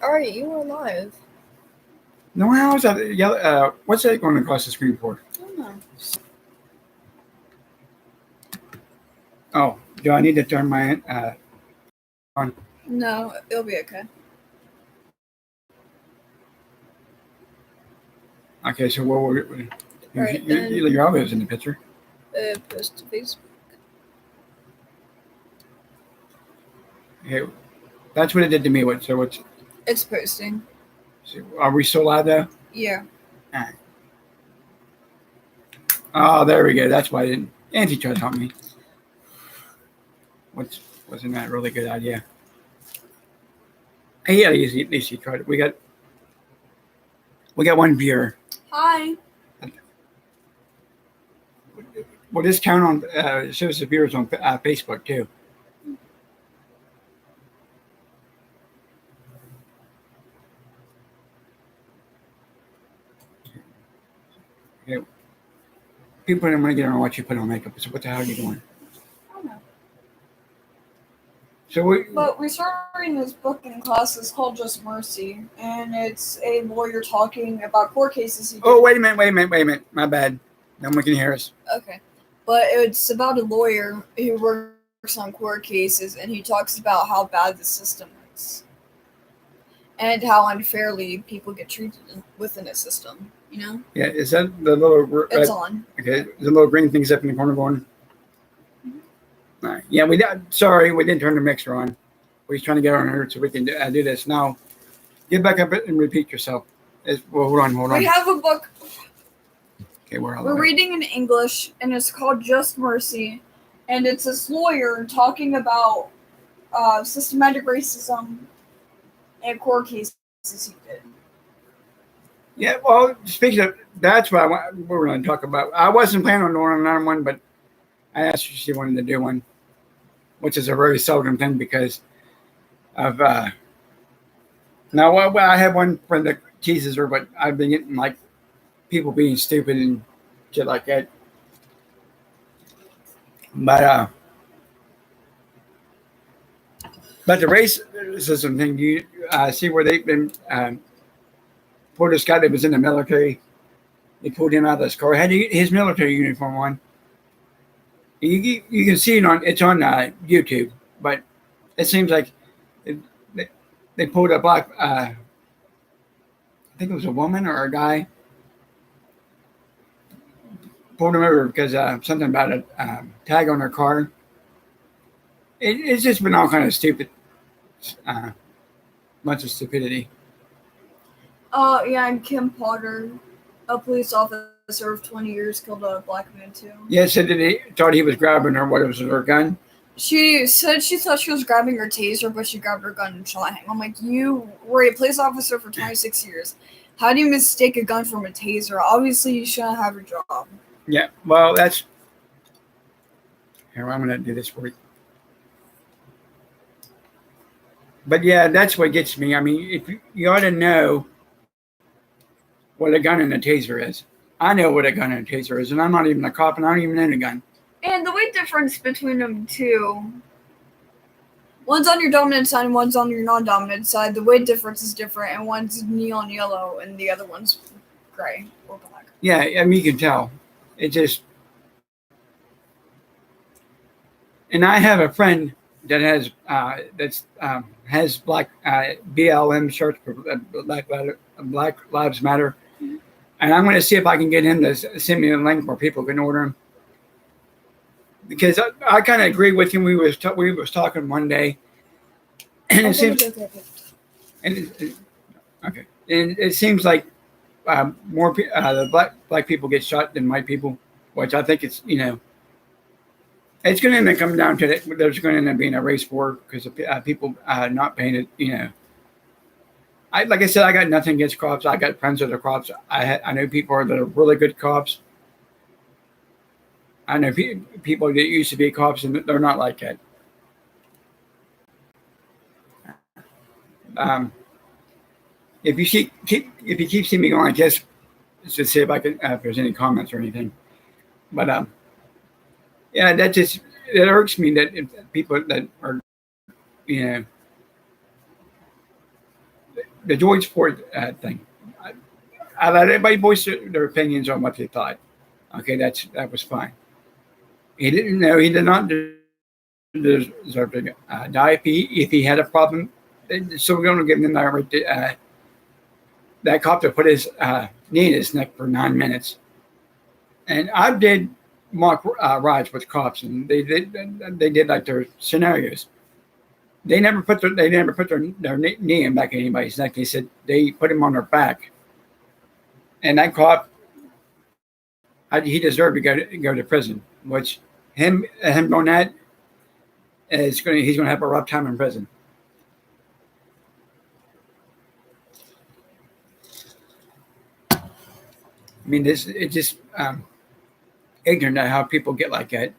Alright, you are live. No, how's that? Yeah, what's that going across the screen for? I don't know. Oh, do I need to turn my on? No, it'll be okay. Okay, so what were Right, then your obvious in the picture? post to Facebook. Okay, that's what it did to me. It's posting. Are we still live though? Yeah. All right. Oh, there we go. That's why I didn't. Auntie tried to help me. Wasn't that a really good idea? Yeah, at least he tried it. We got one viewer. Hi. Well, this count on shows the viewers on Facebook too. Okay. People don't want to get on what you put on makeup. So what the hell are you doing? I don't know. But we started reading this book in class. It's called Just Mercy, and it's a lawyer talking about court cases. Oh, wait a minute. My bad. No one can hear us. Okay. But it's about a lawyer who works on court cases, and he talks about how bad the system is. And how unfairly people get treated within a system, you know? Yeah, is that the little... It's on. Okay, the little green thing's up in the corner going... All right. Yeah, sorry, we didn't turn the mixer on. We're trying to get on her so we can do this. Now, get back up and repeat yourself. Well, hold on. We have a book. Okay, we're reading in English, and it's called Just Mercy. And it's this lawyer talking about systematic racism and court cases he did. Yeah, well, speaking of, that's what we're going to talk about. I wasn't planning on doing another one, but I asked her if she wanted to do one, which is a very seldom thing because of... Now, I have one friend that teases her, but I've been getting, like, people being stupid and shit like that. But the racism thing, you see where they've been... pulled this guy that was in the military. They pulled him out of this car. Had his military uniform on. You can see it's on YouTube, but it seems like they pulled a black. I think it was a woman or a guy. Pulled him over because something about a tag on their car. It's just been all kind of stupid. Bunch of stupidity. Yeah, and Kim Potter, a police officer of 20 years, killed a black man too. Yeah, said that he thought he was grabbing her. What, was it her gun? She said she thought she was grabbing her taser, but she grabbed her gun and shot him. I'm like, you were a police officer for 26 years. How do you mistake a gun from a taser? Obviously, you shouldn't have your job. Yeah, well, that's... Here, I'm going to do this for you. But yeah, that's what gets me. I mean, if you ought to know what a gun and a taser is. I know what a gun and a taser is, and I'm not even a cop, and I don't even own a gun. And the weight difference between them two, one's on your dominant side and one's on your non-dominant side. The weight difference is different, and one's neon yellow and the other one's gray or black. Yeah, I mean, you can tell. It just... And I have a friend that has black BLM shirts for Black Lives Matter. And I'm going to see if I can get him to send me a link where people can order them. Because I kind of agree with him. We was talking one day, and it seems it seems like more the black people get shot than white people, which I think it's it's going to end up coming down to that. There's going to end up being a race war because of people not paying it. Like I said, I got nothing against cops. I got friends that are cops. I know people that are really good cops. I know people that used to be cops, and they're not like that. If you keep seeing me going like this, let's just see if I can if there's any comments or anything. But yeah, it irks me that people that are the George Floyd thing. I let everybody voice their opinions on what they thought. Okay, that was fine. He didn't know he did not deserve to die. If he had a problem, so we're going to give him that right. That cop to put his knee in his neck for 9 minutes. And I did mock rides with cops, and they did like their scenarios. They never put their knee in back of anybody's neck. They said they put him on their back, and that cop, he deserved to go to prison. Which him doing that he's going to have a rough time in prison. I mean, it just ignorant of how people get like that.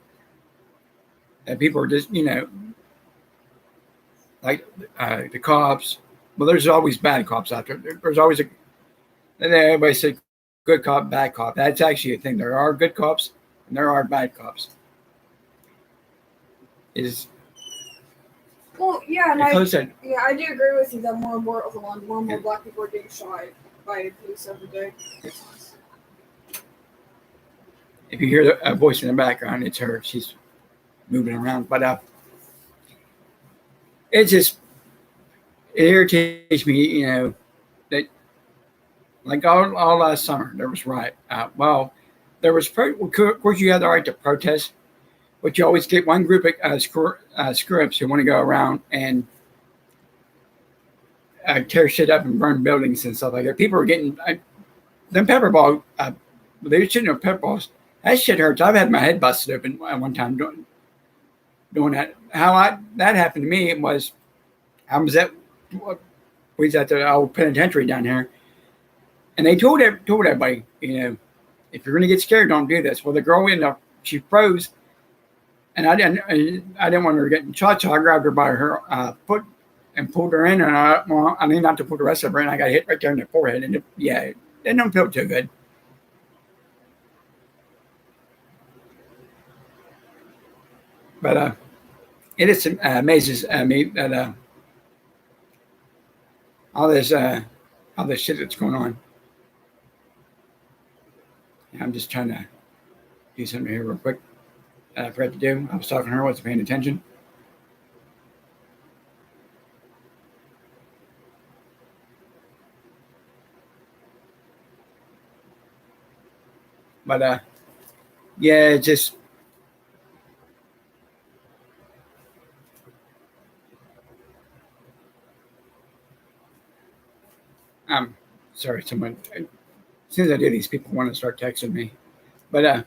That people are just like the cops. Well, there's always bad cops out there. There's always everybody said good cop, bad cop. That's actually a thing. There are good cops and there are bad cops. Well, yeah, and I do agree with you that more black people are getting shot by police every day. If you hear a voice in the background, it's her. She's moving around, but it irritates me, that like all last summer there was riot. There was of course you have the right to protest, but you always get one group of screw-ups who want to go around and tear shit up and burn buildings and stuff like that. People are getting them pepper ball. They were shooting their pepper balls. That shit hurts. I've had my head busted open one time doing that. How that happened to me was I was at the old penitentiary down here, and they told everybody, if you're gonna get scared, don't do this. Well, the girl she froze, and I didn't want her getting shot, so I grabbed her by her foot and pulled her in, and I need not to pull the rest of her in. I got hit right there in the forehead, and it didn't feel too good. But it is amazes me that all this shit that's going on. I'm just trying to do something here real quick. I forgot to do. I was talking to her, wasn't paying attention. But yeah, it just. Sorry, someone. As soon as I do, these people want to start texting me. But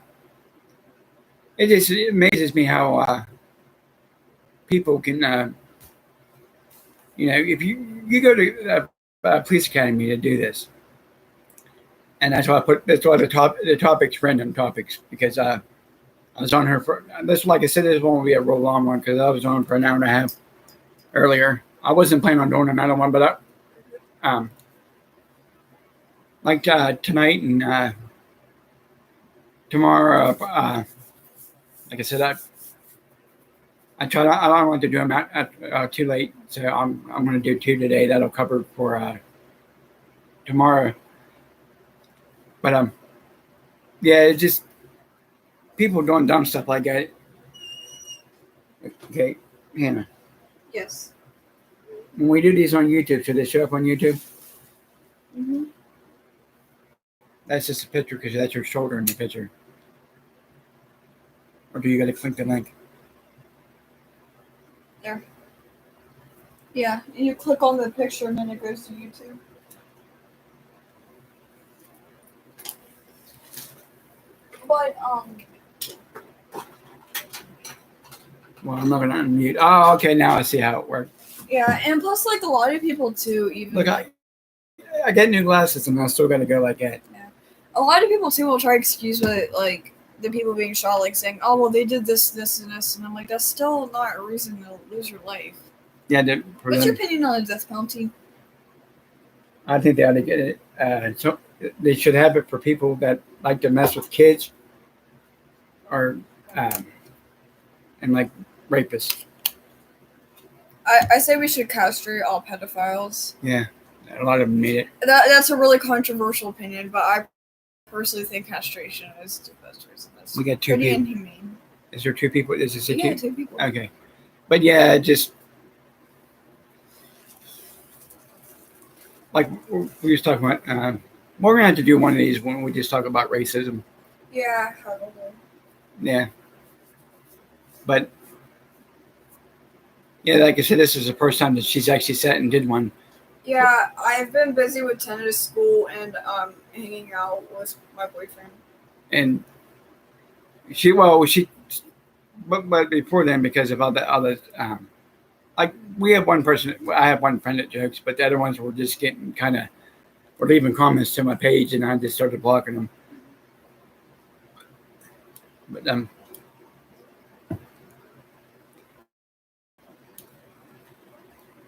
it amazes me how people can, if you go to a police academy to do this, and that's why the topic's random topics, because I was on her for this. Like I said, this won't be a real long one because I was on for an hour and a half earlier. I wasn't planning on doing another one, but like tonight and tomorrow, like I said, I don't want to do them too late, so I'm going to do 2 today. That'll cover for tomorrow. But yeah, it's just people doing dumb stuff like that. Okay, Hannah. Yes. When we do these on YouTube, should they show up on YouTube? Mm-hmm. That's just a picture because that's your shoulder in the picture. Or do you got to click the link? There. Yeah, and you click on the picture and then it goes to YouTube. But well, I'm not going to unmute. Oh, okay, now I see how it works. Yeah, and plus, like, a lot of people too, even look, I get new glasses and I still got to go like that. Yeah, a lot of people too will try to excuse it, like the people being shot, like saying, "Oh, well, they did this, this, and this," and I'm like, that's still not a reason to lose your life. Yeah. What's your opinion on the death penalty? I think they ought to get it. So they should have it for people that like to mess with kids, or and like rapists. I say we should castrate all pedophiles. Yeah, A lot of them need it. That's a really controversial opinion, but I personally think castration is the best reason. That's We got two pretty people. inhumane. Is there two people? Is this a Yeah, two? 2 people. Okay. But yeah, just like we was talking about, we're gonna have to do one of these when we just talk about racism. Yeah, probably. Yeah. But yeah, like I said, this is the first time that she's actually sat and did one. Yeah, I've been busy with tennis school and hanging out with my boyfriend. And but before then, because of all the other, like we have one person, I have one friend that jokes, but the other ones were just getting kind of, were leaving comments to my page, and I just started blocking them. But did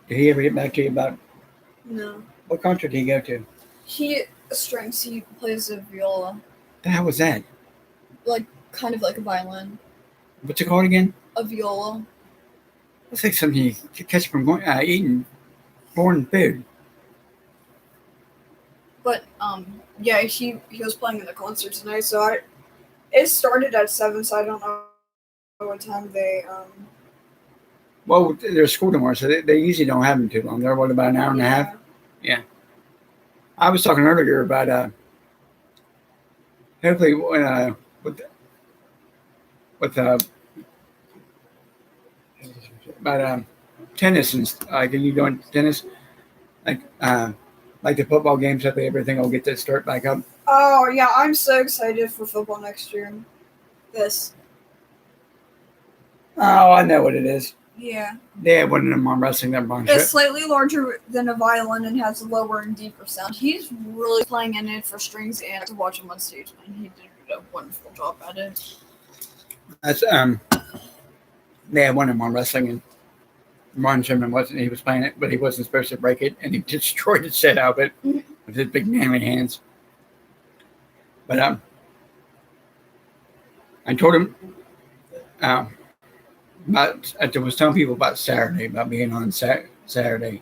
he ever get back to you about No. what concert did he go to? He strings. He plays the viola, The hell was that? kind of like a violin. What's it called again? A viola. It's like something you could catch from going, eating foreign food. But yeah, he was playing in the concert tonight. So it started at 7, so I don't know what time they Well, they're school tomorrow, so they usually don't have them too long. They're what, about an hour and a half? I was talking earlier about hopefully with about tennis and like, are you doing tennis? Like the football games, hopefully everything will get to start back up. Oh yeah, I'm so excited for football next year. This. Oh, I know what it is. Yeah. They have one of them on wrestling that on It's slightly larger than a violin and has a lower and deeper sound. He's really playing in it for strings, and to watch him on stage, and he did a wonderful job at it. That's they had one of them on wrestling, and Ron Sherman he was playing it, but he wasn't supposed to break it, and he destroyed the shit out of it with his big manly hands. But I told him about, I was telling people about Saturday, about being on Saturday.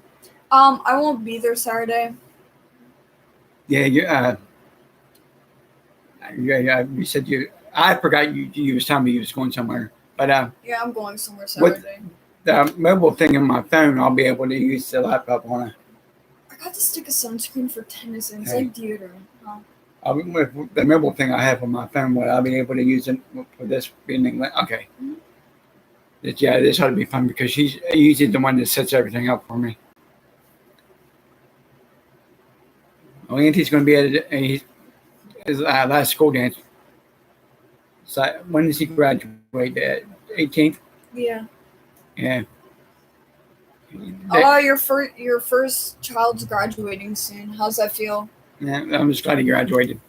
I won't be there Saturday. Yeah, you said you. I forgot you was telling me you was going somewhere, but Yeah, I'm going somewhere Saturday. the mobile thing on my phone, I'll be able to use the laptop on it. I got to stick a sunscreen for tennis, and it's Okay. like deodorant. Huh? With the mobile thing I have on my phone, will I be able to use it for this being English? Okay. Mhm. Yeah, this ought to be fun because he's usually the one that sets everything up for me. Oh, Auntie's going to be at his last school dance. So when does he graduate? The 18th? Yeah. Yeah. Oh, your first child's graduating soon. How's that feel? Yeah, I'm just glad he graduated.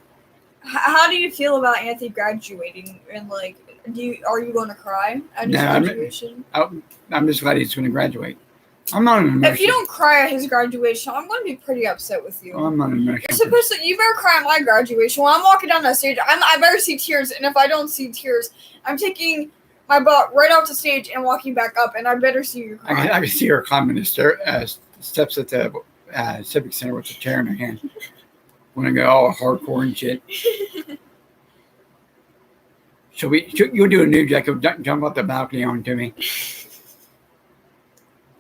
How do you feel about Anthony graduating? And like, are you going to cry at his No, I'm- graduation? I'm just glad he's going to graduate. I'm not an emotional. If you don't cry at his graduation, I'm going to be pretty upset with you. I'm not an emotional. You're supposed to. You better cry at my graduation. When I'm walking down that stage, I better see tears. And if I don't see tears, I'm taking my butt right off the stage and walking back up. And I better see you cry. I can see her climbing the steps at the Civic Center with a chair in her hand. Want to go all hardcore and shit. You'll do a new Jacob, jump off the balcony onto me.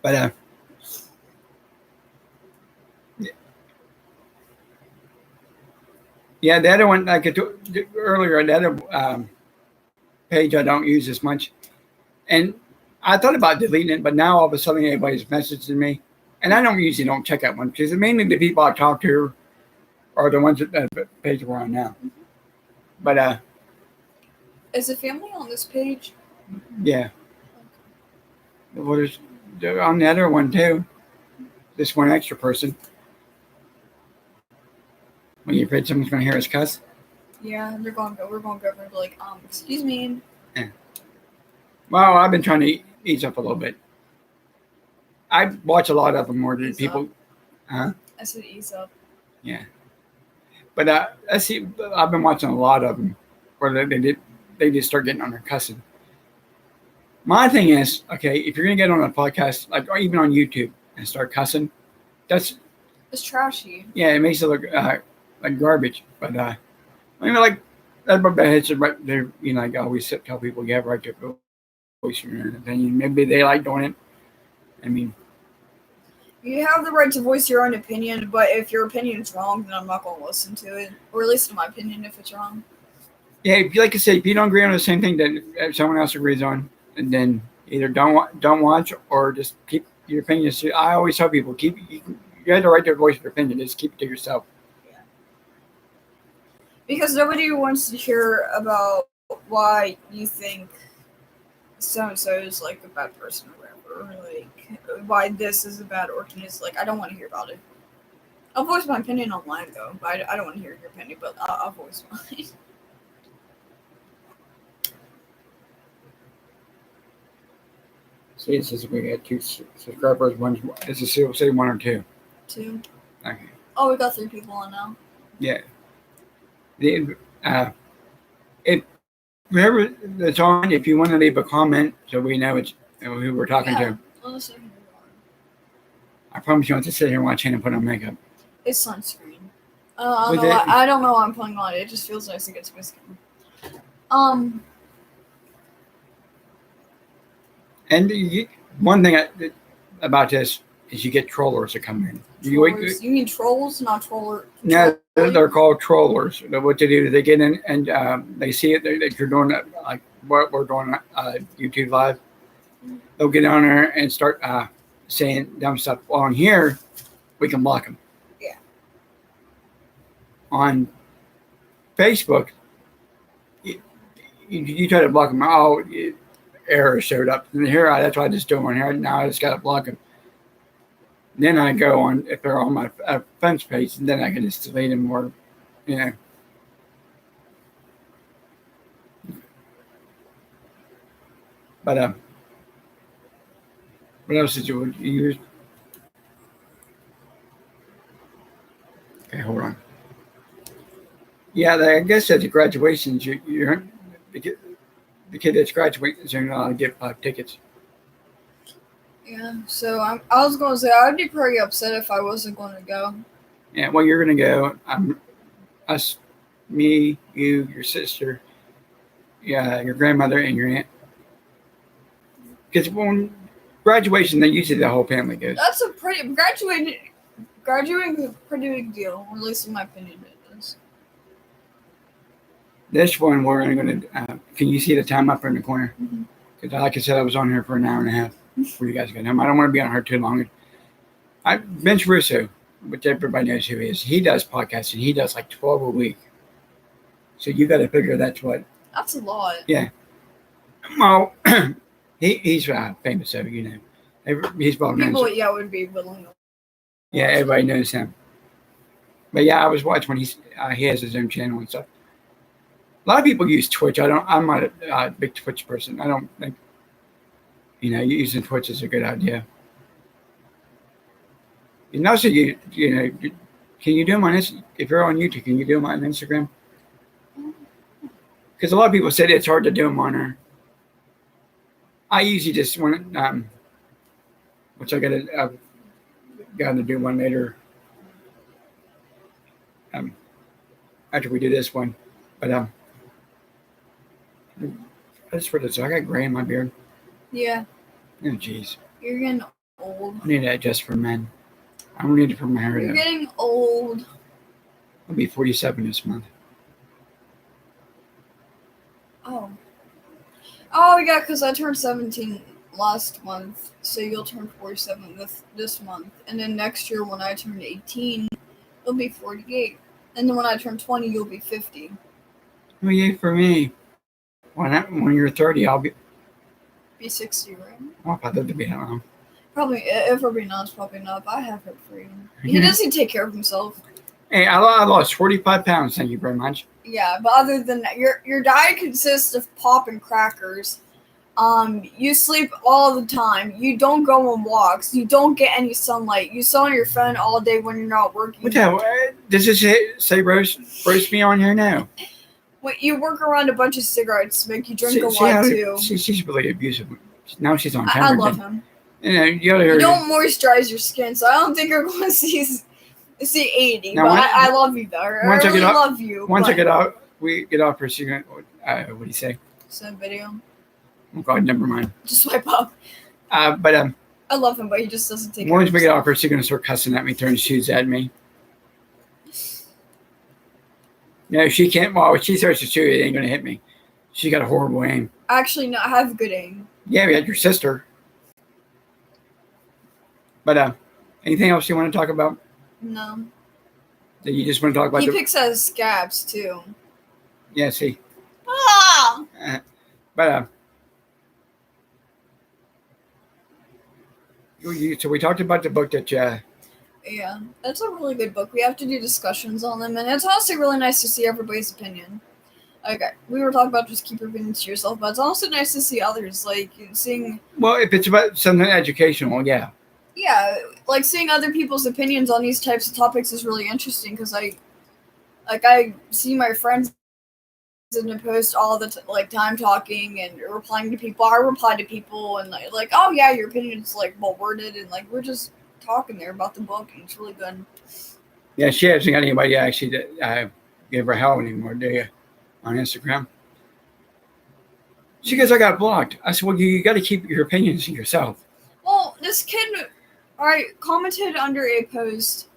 But yeah, the other one, like I told earlier, the other page I don't use as much, and I thought about deleting it, but now all of a sudden everybody's messaging me, and I usually don't check that one because mainly the people I talk to are the ones that the page we're on now. But Is the family on this page? yeah, well, there's on the other one too. This one extra person. When you're afraid someone's going to hear us cuss. Yeah, we're going to go over and be like, excuse me. Well, I've been trying to ease up a little bit. I watch a lot of them more than Ease people. I said ease up. Yeah. But I see. I've been watching a lot of them where they just start getting on their cussing. My thing is, okay, if you're gonna get on a podcast, like or even on YouTube, and start cussing, that's It's trashy. Yeah, it makes it look like garbage. But I mean, like that's what it's right there. You know, like I always tell people, you have a right to voice your opinion. Maybe they like doing it. I mean, You have the right to voice your own opinion, but if your opinion is wrong, then I'm not going to listen to it. Or at least in my opinion, if it's wrong. yeah, if you like I said, if you don't agree on the same thing that someone else agrees on, and then either don't watch or just keep your opinion. I always tell people you have the right to voice your opinion. Just keep it to yourself. Because nobody wants to hear about why you think so-and-so is like a bad person or whatever. Or like why this is a bad organism. Like, I don't want to hear about it. I'll voice my opinion online, though. But I don't want to hear your opinion, but I'll voice mine. See, it says we got 2 subscribers. Does it say 1 or 2? 2. Okay. Oh, we got 3 people on now. Yeah. If whoever that's on, if you want to leave a comment so we know it's who we're talking to. Let's see who we are. I promise you don't have to sit here and watch Hannah put on makeup. It's sunscreen. I don't know why I'm putting on it. It just feels nice to get to my skin. And one thing about this is you get trollers that come in. You mean trolls, not troller? No, they're called trollers. What they do is they get in and they see it that you're doing like what we're doing YouTube Live. They'll get on there and start saying dumb stuff. Well, on here, we can block them. Yeah. On Facebook, you try to block them. Oh, error showed up. And here, that's why I just do them on here. Now I just got to block them. Then I go on, if they're on my friends page, and then I can just delete them or, you know. But, what else did you use? Okay, hold on. Yeah, I guess at the graduations, you're the kid that's graduating is going to get 5 tickets. Yeah, so I was going to say, I'd be pretty upset if I wasn't going to go. Yeah, well, you're going to go. Us, me, you, your sister, yeah, your grandmother, and your aunt. Because when graduation, then usually the whole family goes. That's a pretty graduating is a pretty big deal, or at least in my opinion, it is. This one, we're going to. Can you see the time up in the corner? Because, like I said, I was on here for an hour and a half before you guys got home. I don't want to be on her too long. Vince Russo, which everybody knows who he is. He does podcasts and he does like 12 a week. So you got to figure that's what. That's a lot. Yeah. Well, he's famous, so you know. He's well known. People, yeah, would be willing to. Yeah, everybody knows him. But yeah, I was watching when he has his own channel and stuff. A lot of people use Twitch. I'm not a big Twitch person. I don't think, using Twitch is a good idea. And also, can you do them on Instagram? If you're on YouTube, can you do them on Instagram? Because a lot of people said it's hard to do them on her. I usually just want, which I got to do one later. After we do this one, but I just for this. I got gray in my beard. Yeah. Oh, jeez. You're getting old. I need that just for men. I don't need it for my hair. You're getting old. I'll be 47 this month. Oh, yeah, because I turned 17 last month, so you'll turn 47 this month. And then next year, when I turn 18, it'll be 48. And then when I turn 20, you'll be 50. Oh, yeah, for me. When you're 30, I'll be 60, right? Well, I'd love to be that long. Probably, if we're being honest, probably not. But I have it for you. He doesn't take care of himself. Hey, I lost 45 pounds. Thank you very much. Yeah, but other than that, your diet consists of pop and crackers. You sleep all the time. You don't go on walks. You don't get any sunlight. You sit on your phone all day when you're not working. What the hell? Does it say roast me on here now? You work around a bunch of cigarette smoke. You drink a lot too. She's really abusive. Now she's on camera. I love him. You gotta hear. You don't moisturize your skin, so I don't think you're going to see See 80, Now, but once- I love you though. once I I really get up- love you. Once I but- get out, we get off for a second. What do you say? Send video. Oh God, never mind. Just swipe up. But I love him, but he just doesn't take. once care we of get off himself. for a second, and start cussing at me, throwing shoes at me. No, she can't. Well, if she starts to shoot, it ain't gonna hit me. She got a horrible aim. Actually, no, I have good aim. Yeah, we had your sister. But anything else you want to talk about? No. That you just want to talk about? He picks out his scabs too. Yeah, see. Ah! But so we talked about the book that Yeah, that's a really good book. We have to do discussions on them, and it's honestly really nice to see everybody's opinion. Okay, we were talking about just keep your opinions to yourself, but it's also nice to see others, like seeing. well, if it's about something educational, yeah. Yeah, like seeing other people's opinions on these types of topics is really interesting because I see my friends in the post all the time talking and replying to people. I reply to people and like, oh yeah, your opinion's like well worded and like we're just talking there about the book and it's really good. Yeah, she hasn't got anybody actually that give her hell anymore, do you? On Instagram. She goes, I got blocked. I said, well, you got to keep your opinions to yourself. Well, this kid, I commented under a post,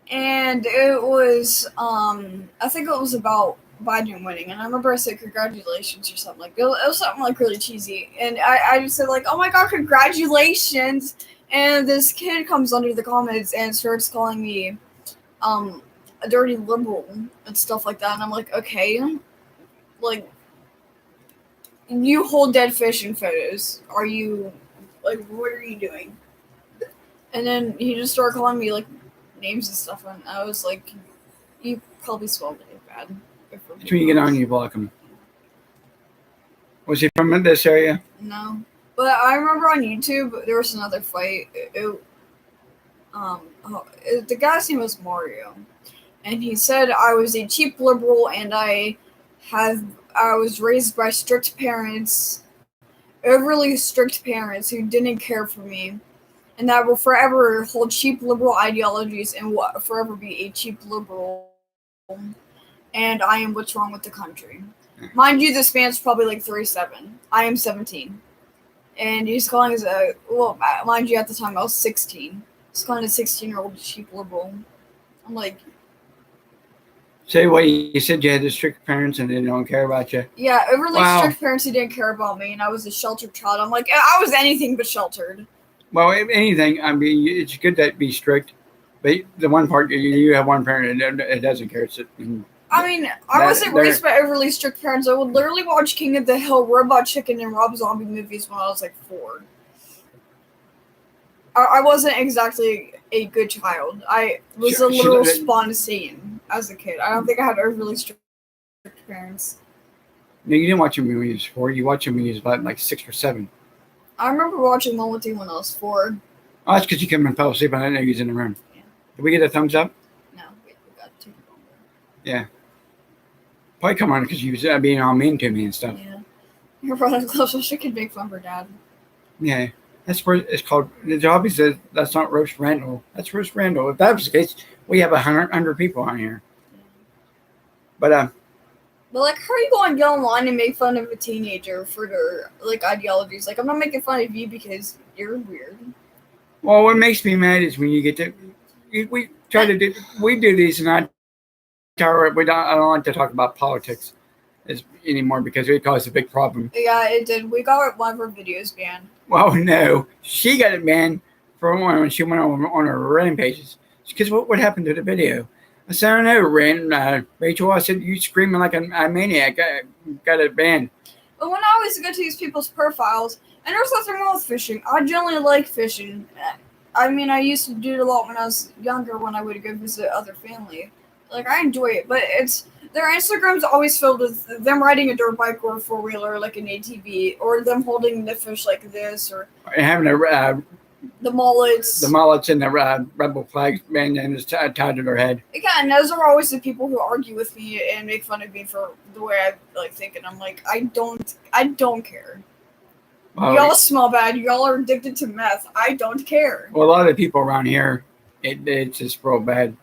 and it was, I think it was about Biden winning, and I remember I said congratulations or something like that. It was something like really cheesy, and I just said like, oh my god, congratulations, and this kid comes under the comments and starts calling me, a dirty liberal and stuff like that, and I'm like, okay, like, you hold dead fish in photos. Are you, like, what are you doing? And then he just started calling me, like, names and stuff, and I was like, you probably spelled it bad. That's when you get on, you block them. Was he from this area? No. But I remember on YouTube, there was another fight. The guy's name was Mario. And he said I was a cheap liberal and I was raised by strict parents, overly strict parents who didn't care for me, and that will forever hold cheap liberal ideologies and will forever be a cheap liberal. And I am what's wrong with the country. Mind you, this man's probably like 37. I am 17. And he's calling us mind you, at the time I was 16. He's calling a 16-year-old cheap liberal. I'm like, Say what you said you had the strict parents and they don't care about you. yeah, overly Wow. strict parents who didn't care about me, and I was a sheltered child. I'm like, I was anything but sheltered. Well, if anything, I mean, it's good to be strict, but the one part you have one parent that doesn't care. I mean, I wasn't raised by overly strict parents. I would literally watch King of the Hill, Robot Chicken, and Rob Zombie movies when I was like 4. I wasn't exactly a good child. I was a literal spawn Satan as a kid. I don't think I had overly strict parents. No, you didn't watch him when he was 4. You watched him when he was about like 6 or 7. I remember watching one with you when I was 4. Oh, that's because you came and fell asleep and I didn't know you was in the room. Yeah. Did we get a thumbs up? No, we got to take it longer. Yeah. Probably come on because you was being all mean to me and stuff. Yeah. Your brother close so she could make fun of her dad. Yeah. That's where it's called. The hobby says that's not Roast Randall. That's Roast Randall. If that was the case, we have 100 people on here. But like, how are you going to get online and make fun of a teenager for their like ideologies? Like, I'm not making fun of you because you're weird. Well, what makes me mad is when you get to we try to do these and I don't like to talk about politics anymore because it caused a big problem. Yeah, it did. We got one of our videos banned. Well, no, she got it banned for when she went on her rampages. Because what happened to the video? I said, I don't know, Rachel. I said, you screaming like a maniac. I got it banned. But when I always go to these people's profiles, and there's nothing wrong with fishing. I generally like fishing. I mean, I used to do it a lot when I was younger when I would go visit other family. Like, I enjoy it, but their Instagram's always filled with them riding a dirt bike or a 4-wheeler, like an ATV, or them holding the fish like this, or having the mullets. The mullets and the rebel flags bandanas tied to their head. Again, those are always the people who argue with me and make fun of me for the way I like think, and I'm like, I don't care. Y'all smell bad. Y'all are addicted to meth. I don't care. Well, a lot of people around here It's just real bad.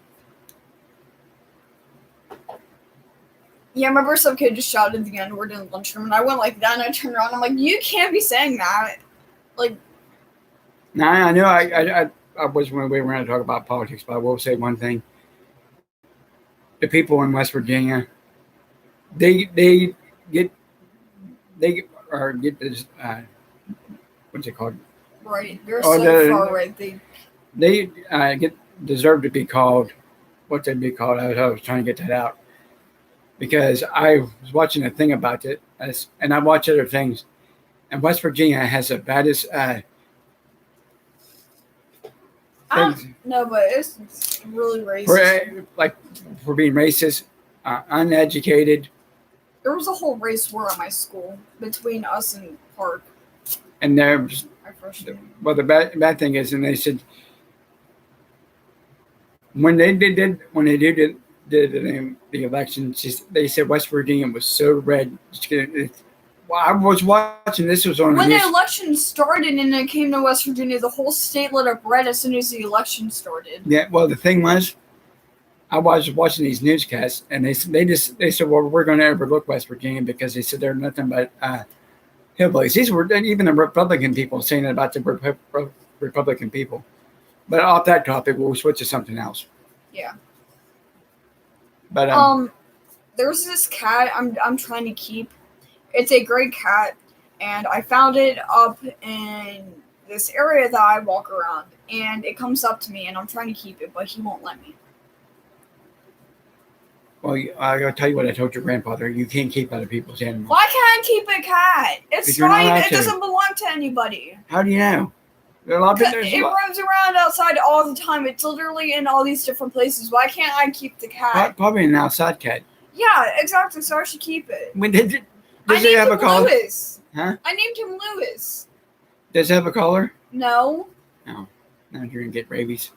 Yeah, I remember some kid just shouted the N-word in the lunchroom, and I went like that, and I turned around, I'm like, you can't be saying that. Like, Now I know I was when we were going to talk about politics, but I will say one thing: the people in West Virginia, they get get this what's it called? right, they're Oh, so far right. They get deserve to be called what they'd be called. I was trying to get that out because I was watching a thing about it, and I watch other things. And West Virginia has the baddest things No, but it's really racist. for being racist, uneducated, There was a whole race war at my school between us and Park. and there's My freshman. well the bad thing is, and they said when they did the election, they said West Virginia was so red. Well, I was watching. This was on When the the election started and it came to West Virginia, the whole state lit up red as soon as the election started. Yeah. Well, the thing was, I was watching these newscasts, and they said, well, we're going to overlook West Virginia because they said they're nothing but hillbillies. These were even the Republican people saying it about the Republican people. But off that topic, we'll switch to something else. Yeah. But there's this cat I'm trying to keep. It's a gray cat, and I found it up in this area that I walk around, and it comes up to me, and I'm trying to keep it, but he won't let me. well, I gotta tell you what I told your grandfather. You can't keep other people's animals. Why can't I keep a cat? It's Because you're not fine. allowed It to. doesn't belong to anybody. How do you know? There are a lot of It roams around outside all the time. It's literally in all these different places. Why can't I keep the cat? probably an outside cat. Yeah, exactly. So I should keep it. When does it I have named a him collar? Lewis. Huh? I named him Lewis. Does it have a collar? No. No, you're gonna get rabies.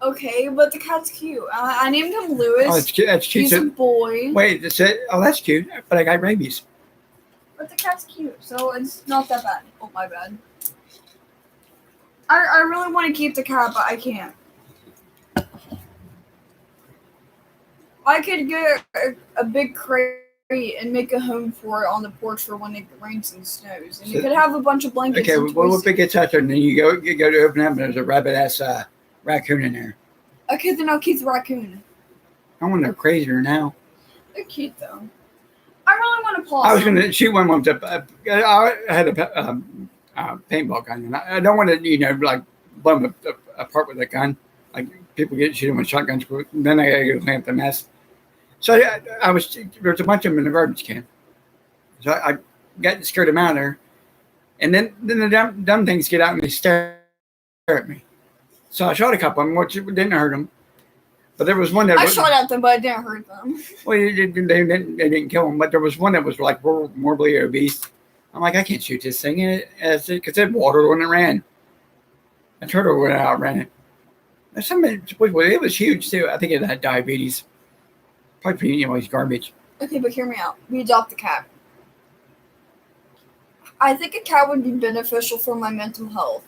Okay, but the cat's cute. I named him Lewis. Oh, that's cute. That's cute. He's a boy. Wait, that's it. Oh, that's cute. But I got rabies. But the cat's cute, so it's not that bad. Oh, my bad. I really want to keep the cat, but I can't. I could get a big crate and make a home for it on the porch for when it rains and snows. And you could have a bunch of blankets. Okay, and well, toys. if it gets out there, and then you go to open up, and there's a rabbit-ass raccoon in there. Okay, then I'll keep the raccoon. I want to crazier now. They're cute, though. I really want to I was possum. going to shoot one once. I had a paintball gun, and I don't want to, like blow them apart with a gun. Like people get shooting with shotguns, but then I got to go clean up the mess. So I was there's a bunch of them in the garbage can. So I got scared them out of there, and then the dumb things get out and they stare at me. So I shot a couple of them, which didn't hurt them. But there was one that I shot at them, but I didn't hurt them. Well, they didn't kill him, but there was one that was like morbidly obese. I'm like, I can't shoot this thing, because it water when it ran. A turtle went out and ran it. It was huge too. I think it had diabetes. Probably he's garbage. Okay, but hear me out. We adopt the cat. I think a cat would be beneficial for my mental health.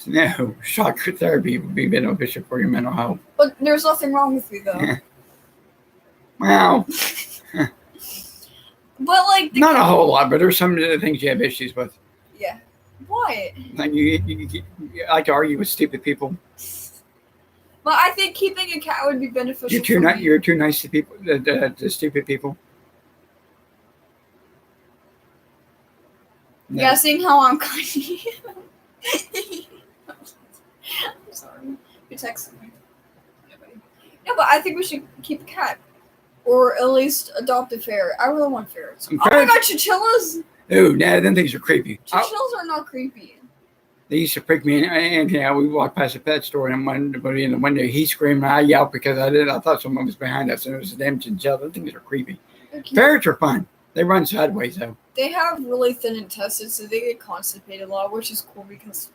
No, shock therapy would be beneficial for your mental health. But there's nothing wrong with me, though. Yeah. Wow. But, like... Not a whole lot, but there's some of the things you have issues with. Yeah. What? Like you like to argue with stupid people. But I think keeping a cat would be beneficial You're too nice to people, to stupid people. No. Yeah, seeing how I'm kind of you. I'm sorry. You texted me. Yeah, but I think we should keep a cat. Or at least adopt a ferret. I really want ferrets. Oh my god, chinchillas! Ooh, nah, them things are creepy. Chinchillas are not creepy. They used to freak me, and we walked past a pet store, and in the window, he screamed, and I yelled because I thought someone was behind us, and it was a damn chinchilla. Those things are creepy. Ferrets are fun. They run sideways, though. They have really thin intestines, so they get constipated a lot, which is cool because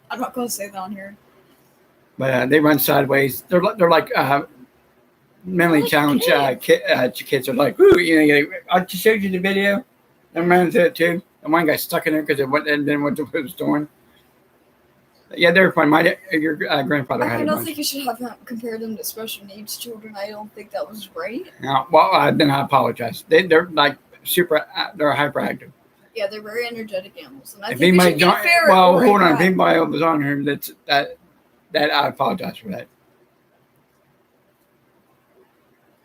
I'm not going to say that on here. But they run sideways. They're like mentally challenged kids are like, ooh, I just showed you the video. Them ran through it too. And one guy stuck in there because it didn't know what it was doing. Yeah, they're fun. Your grandfather had I a don't bunch. think you should have compared them to special needs children. I don't think that was right. Then I apologize. They're like super. They're hyperactive. Yeah, they're very energetic animals, and I If think we anybody should get a don't, ferret well, or a hold on. If cat. anybody was on here, that I apologize for that.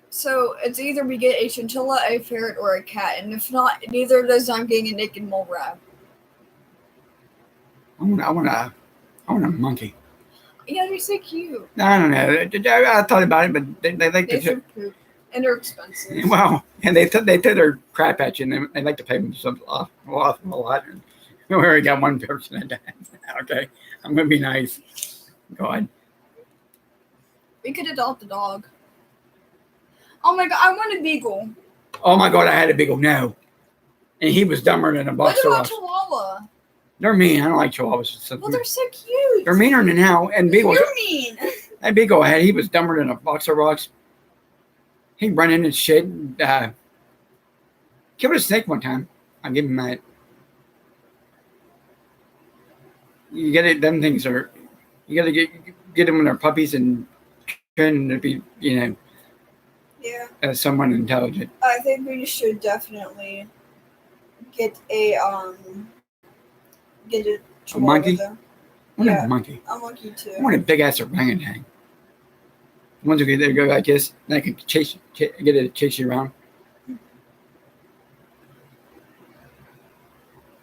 So it's either we get a chinchilla, a ferret, or a cat, and if not, neither of those, I'm getting a naked mole rat. I want a monkey. Yeah, they're so cute. I don't know. I thought about it, but they like They to. should poop, and they're expensive. Well, and they throw their crap at you, and they like to pay themselves off a lot. We already got one person that died. Okay, I'm gonna be nice. God. We could adopt a dog. Oh my god, I want a beagle. Oh my God, I had a beagle. No, and he was dumber than a What box of about rocks. Chihuahua? They're mean. I don't like chihuahuas. Well, they're so cute. They're meaner than hell. And beagles. You're mean. That beagle I had, he was dumber than a box of rocks. He'd run in and shit. Killed a snake one time. I'll give him that. You get it. Them things are. You got to get them when they're puppies and train them to be, Yeah, someone intelligent. I think we should definitely get a Chihuahua monkey? though. I want Yeah. a monkey. A monkey too. I want a big ass orangutan. Ones who can go like this, and I can get it to chase you around.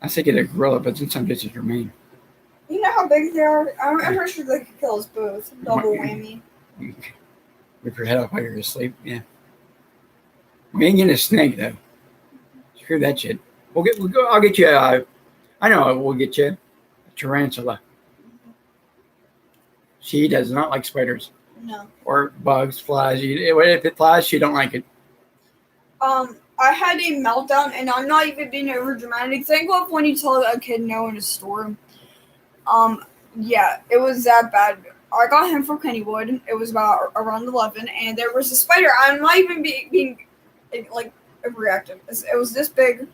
I say get a gorilla, but in some cases you're mean. You know how big they are? I'm pretty sure they could kill us both. Double whammy. Rip your head off while you're asleep. Yeah. We ain't getting a snake though. Screw that shit. I'll get you. I know we'll get you a tarantula. She does not like spiders No. or bugs, flies. If it flies, she don't like it. I had a meltdown, and I'm not even being over dramatic. Think of when you tell a kid no in a store. Yeah, it was that bad. I got him from Kennywood. It was about around 11, and there was a spider. I'm not even being like overreactive. It was this big.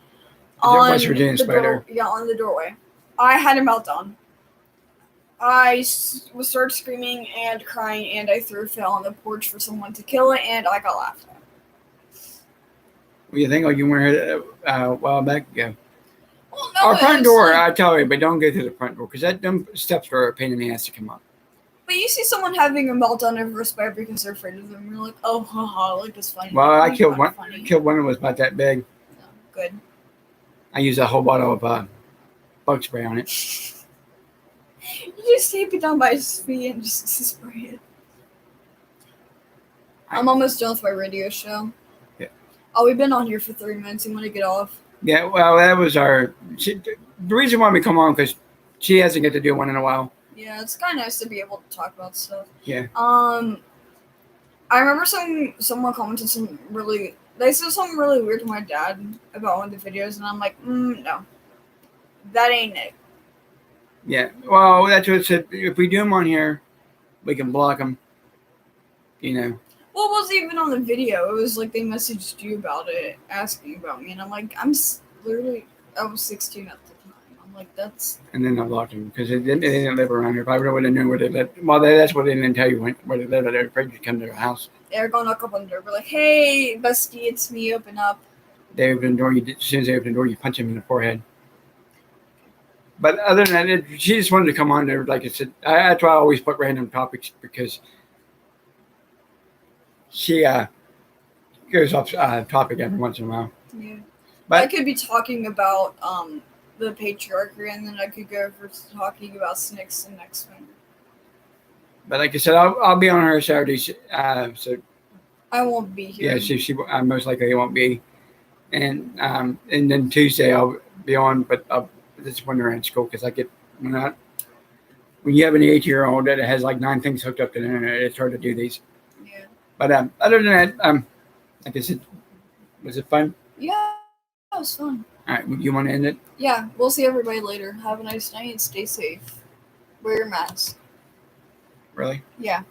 On West Virginia spider. On the doorway. I had a meltdown. I started screaming and crying, and I threw Phil on the porch for someone to kill it, and I got laughed at. What do you think? Oh, you went a while back ago. Well, no, Our front it's door, like- I tell you, but don't go through the front door because them steps are a pain in the ass to come up. But you see someone having a meltdown over a spider because they're afraid of them. You're like, oh, haha, like that's funny. Well, I That's killed not one. funny. Killed one that was about that big. No, good. I used a whole bottle of bug spray on it. You just tape it down by his feet and just spray it. I'm almost done with my radio show. Yeah. Oh, we've been on here for 30 minutes. You want to get off? Yeah, well, that was the reason why we come on because she hasn't get to do one in a while. Yeah, it's kind of nice to be able to talk about stuff. Yeah. I remember someone commented they said something really weird to my dad about one of the videos, and I'm like, no, that ain't it. Yeah, well, that's what it said. If we do them on here, we can block them. Well, it wasn't even on the video. It was like they messaged you about it, asking about me, and I'm like, I was 16 at the time. I'm like, that's. And then I blocked them because they didn't live around here. If I would have known where they lived, well, that's what they didn't tell you where they lived. They're afraid you'd come to their house. They're going to knock up on the door. We're like, hey, bestie, it's me. Open up. They open the door. As soon as they open the door, you punch them in the forehead. But other than that, she just wanted to come on there. Like I said, that's why I always put random topics because she goes off topic every once in a while. Yeah. But I could be talking about the patriarchy, and then I could go for talking about snakes and X-Men. But like I said, I'll be on her Saturday. So I won't be here. yeah, she most likely won't be, and then Tuesday I'll be on, but this when they're in school because when you have an 8-year-old that has like 9 things hooked up to the internet, it's hard to do these. Yeah. But other than that, like I said, was it fun? Yeah, that was fun. All right, you want to end it? Yeah, we'll see everybody later. Have a nice night and stay safe. Wear your mask. Really? Yeah.